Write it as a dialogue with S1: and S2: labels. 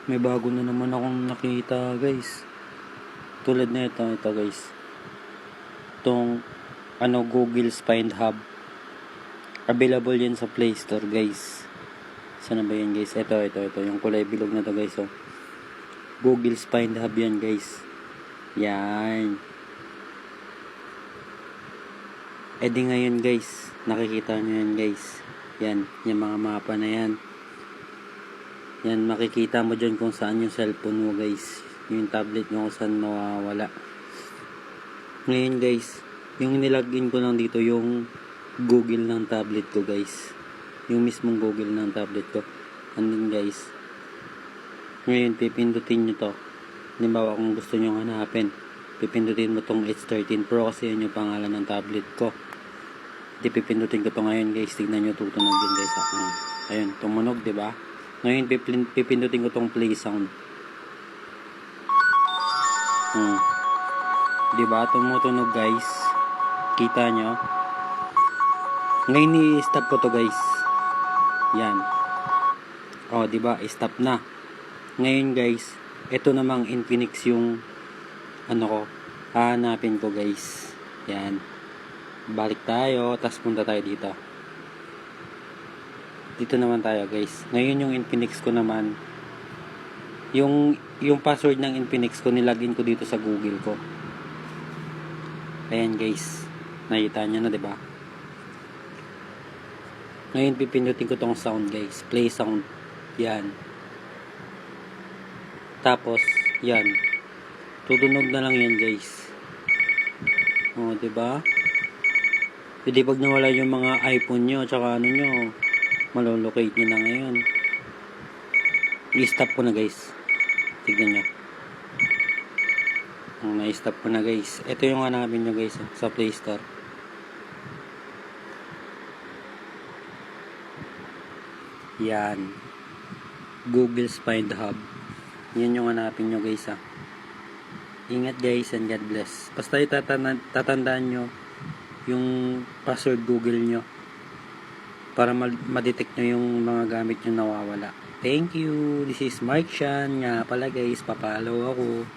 S1: May bago na naman akong nakita guys. Tulad na ito guys. Itong Google's Find Hub. Available yan sa Play Store guys. Sana ba yan guys? Ito. Yung kulay bilog na to guys. Oh. Google's Find Hub yan guys. Yan. E di ngayon guys. Nakikita nyo yan guys. Yan. Yung mga mapa na yan. Yan, makikita mo dyan kung saan yung cellphone mo guys. Yung tablet mo kung saan mawawala. Ngayon guys, yung nilagin ko lang dito yung Google ng tablet ko guys. Yung mismong Google ng tablet ko. Andun guys. Ngayon, pipindutin nyo to. Halimbawa kung gusto nyo hanapin, pipindutin mo tong H13 Pro kasi yun yung pangalan ng tablet ko. Di pipindutin ko to ngayon guys. Tignan nyo, tutunog din guys. Ayun, tumunog diba? Ngayon, pipindutin ko tong play sound. Diba? Tumutunog guys. Kita nyo? Ngayon, i-stop ko to guys. Yan. O, diba? I-stop na. Ngayon guys, ito namang Infinix yung hahanapin ko guys. Yan. Balik tayo. Tapos punta tayo dito. Dito naman tayo guys. Ngayon yung Infinix ko naman, yung password ng Infinix ko nilagin ko dito sa Google ko. Ayan guys. Nakita nyo na diba? Ngayon pipindutin ko tong sound guys. Play sound. Yan. Tapos, yan. Tutunog na lang yan guys. O, diba? Hindi pag nawala yung mga iPhone nyo, tsaka nyo, malolocate nyo na ngayon. I-stop ko na guys. Tignan nyo. Na-stop ko na guys. Ito yung hanapin nyo guys sa Play Store. Yan. Google's Find Hub. Yan yung hanapin nyo guys Ingat guys and God bless. Basta tatandaan nyo yung password Google nyo para ma-detect nyo yung mga gamit nyo nawawala. Thank you. This is Mike Chan. Nga pala guys, papalaw ako.